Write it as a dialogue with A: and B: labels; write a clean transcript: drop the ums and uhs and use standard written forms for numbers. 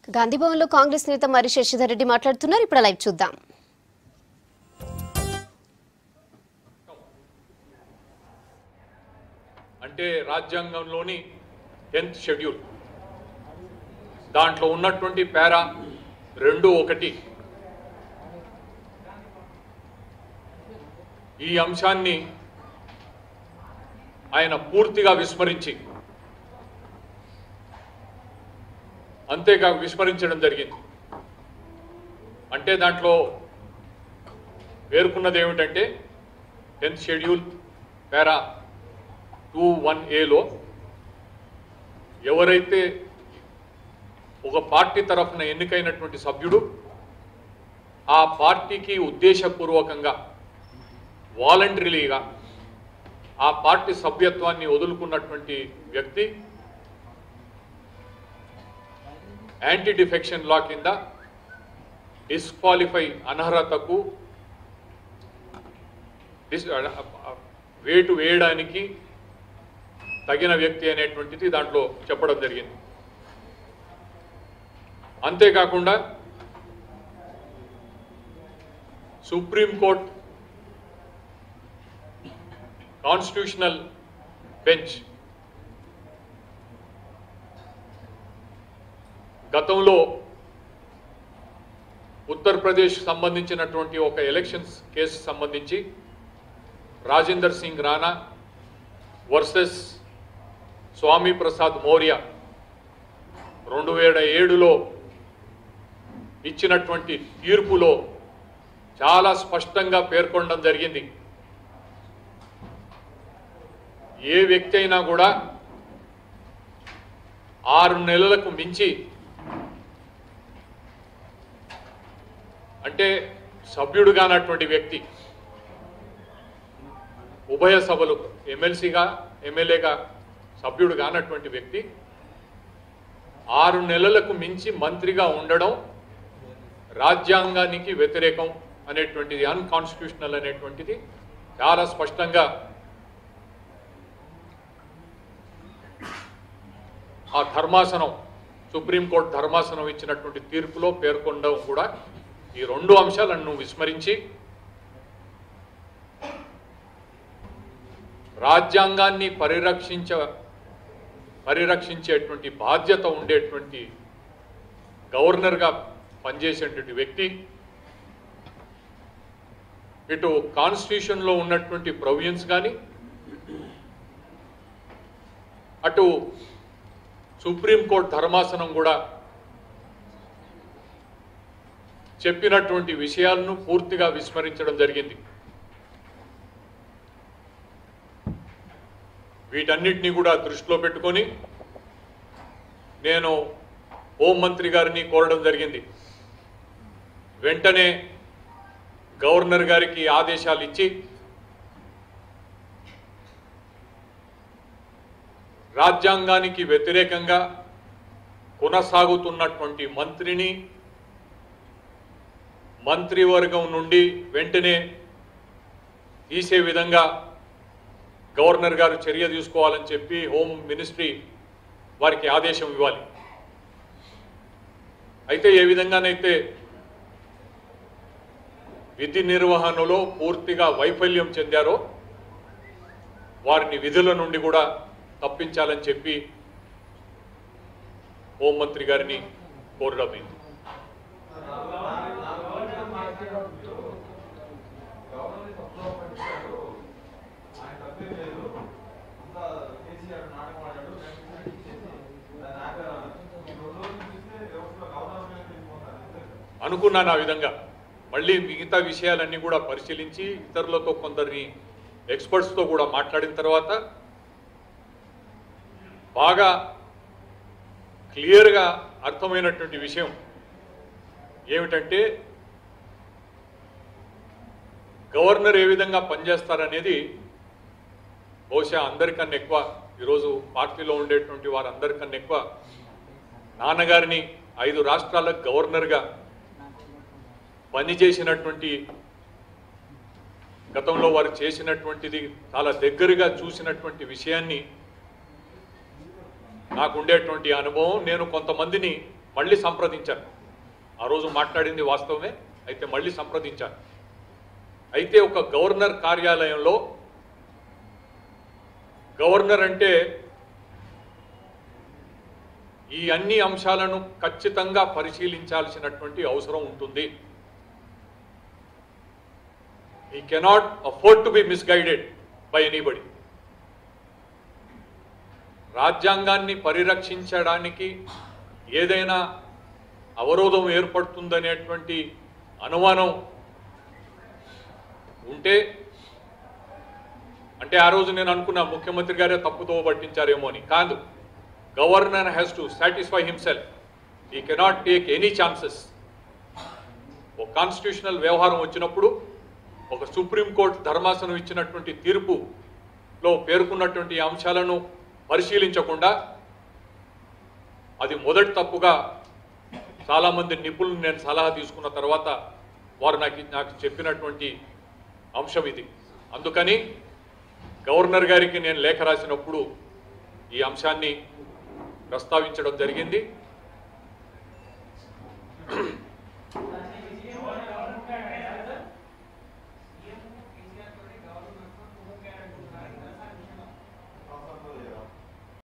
A: గాంధీభవన్లో కాంగ్రెస్ నేత మరి శశిధర్ రెడ్డి మాట్లాడుతున్నారు. ఇప్పుడు లైవ్ చూద్దాం.
B: అంటే రాజ్యాంగంలోని 10th షెడ్యూల్ దాంట్లో ఉన్నటువంటి పారా 2(1) ఈ అంశాన్ని ఆయన పూర్తిగా విస్మరించి అంతేకాక విస్మరించడం జరిగింది. అంటే దాంట్లో పేర్కొన్నది ఏమిటంటే 10th షెడ్యూల్ పారా 2(1)(a)లో ఎవరైతే ఒక పార్టీ తరఫున ఎన్నికైనటువంటి సభ్యుడు ఆ పార్టీకి ఉద్దేశపూర్వకంగా వాలంటరీగా ఆ పార్టీ సభ్యత్వాన్ని వదులుకున్నటువంటి వ్యక్తి యాంటీ డిఫెక్షన్ లా కింద డిస్క్వాలిఫై అనర్హతకు వేటు వేయడానికి తగిన వ్యక్తి అనేటువంటిది దాంట్లో చెప్పడం జరిగింది. అంతేకాకుండా సుప్రీంకోర్టు కాన్స్టిట్యూషనల్ బెంచ్ గతంలో ఉత్తరప్రదేశ్ సంబంధించినటువంటి ఒక ఎలక్షన్స్ కేసు సంబంధించి రాజేందర్ సింగ్ రాణా వర్సెస్ స్వామి ప్రసాద్ మౌర్య 2007లో ఇచ్చినటువంటి తీర్పులో చాలా స్పష్టంగా పేర్కొనడం జరిగింది. ఏ వ్యక్తి అయినా కూడా 6 నెలలకు మించి అంటే సభ్యుడు కానటువంటి వ్యక్తి ఉభయ సభలు ఎమ్మెల్సీగా ఎమ్మెల్యేగా సభ్యుడు కానటువంటి వ్యక్తి 6 నెలలకు మించి మంత్రిగా ఉండడం రాజ్యాంగానికి వ్యతిరేకం అనేటువంటిది, అన్కాన్స్టిట్యూషనల్ అనేటువంటిది చాలా స్పష్టంగా ఆ ధర్మాసనం సుప్రీంకోర్టు ధర్మాసనం ఇచ్చినటువంటి తీర్పులో పేర్కొనడం కూడా ఈ 2 అంశాలను విస్మరించి రాజ్యాంగాన్ని పరిరక్షించేటువంటి బాధ్యత ఉండేటువంటి గవర్నర్గా పనిచేసేటువంటి వ్యక్తి ఇటు కాన్స్టిట్యూషన్లో ఉన్నటువంటి ప్రొవిజన్స్ కానీ అటు సుప్రీంకోర్టు ధర్మాసనం కూడా చెప్పినటువంటి విషయాలను పూర్తిగా విస్మరించడం జరిగింది. వీటన్నిటినీ కూడా దృష్టిలో పెట్టుకొని నేను హోంమంత్రి గారిని కోరడం జరిగింది. వెంటనే గవర్నర్ గారికి ఆదేశాలు ఇచ్చి రాజ్యాంగానికి వ్యతిరేకంగా కొనసాగుతున్నటువంటి మంత్రిని మంత్రివర్గం నుండి వెంటనే తీసే విధంగా గవర్నర్ గారు చర్య తీసుకోవాలని చెప్పి హోమ్ మినిస్ట్రీ వారికి ఆదేశం ఇవ్వాలి. అయితే ఏ విధంగానైతే విధి నిర్వహణలో పూర్తిగా వైఫల్యం చెందారో వారిని విధుల నుండి కూడా తప్పించాలని చెప్పి హోంమంత్రి గారిని కోరడమైంది. అనుకున్నాను ఆ విధంగా. మళ్ళీ మిగతా విషయాలన్నీ కూడా పరిశీలించి ఇతరులతో కొందరిని ఎక్స్పర్ట్స్తో కూడా మాట్లాడిన తర్వాత బాగా క్లియర్గా అర్థమైనటువంటి విషయం ఏమిటంటే గవర్నర్ ఏ విధంగా పనిచేస్తారనేది బహుశా అందరికన్నా ఎక్కువ ఈరోజు పార్టీలో ఉండేటువంటి వారందరికన్నా ఎక్కువ నాన్నగారిని 5 రాష్ట్రాలకు గవర్నర్గా పనిచేసినటువంటి గతంలో వారు చేసినటువంటిది చాలా దగ్గరగా చూసినటువంటి విషయాన్ని నాకు ఉండేటువంటి అనుభవం, నేను కొంతమందిని మళ్ళీ సంప్రదించాను. ఆ రోజు మాట్లాడింది వాస్తవమే, అయితే మళ్ళీ సంప్రదించాను. అయితే ఒక గవర్నర్ కార్యాలయంలో గవర్నర్ అంటే ఈ అన్ని అంశాలను ఖచ్చితంగా పరిశీలించాల్సినటువంటి అవసరం ఉంటుంది. He cannot afford to be misguided by anybody. రాజ్యాంగాన్ని పరిరక్షించడానికి ఏదైనా అవరోధం ఏర్పడుతుందనేటువంటి అనుమానం ఉంటే, అంటే ఆ రోజు నేను అనుకున్నా ముఖ్యమంత్రి గారే తప్పుతో పట్టించారేమో అని. కాదు, governor has to satisfy himself. He cannot take any chances. ఒక కాన్స్టిట్యూషనల్ వ్యవహారం వచ్చినప్పుడు ఒక సుప్రీంకోర్టు ధర్మాసనం ఇచ్చినటువంటి తీర్పులో పేర్కొన్నటువంటి అంశాలను పరిశీలించకుండా, అది మొదటి తప్పుగా చాలామంది నిపుణులు నేను సలహా తీసుకున్న తర్వాత వారు నాకు చెప్పినటువంటి అంశం ఇది. అందుకని గవర్నర్ గారికి నేను లేఖ రాసినప్పుడు ఈ అంశాన్ని ప్రస్తావించడం జరిగింది.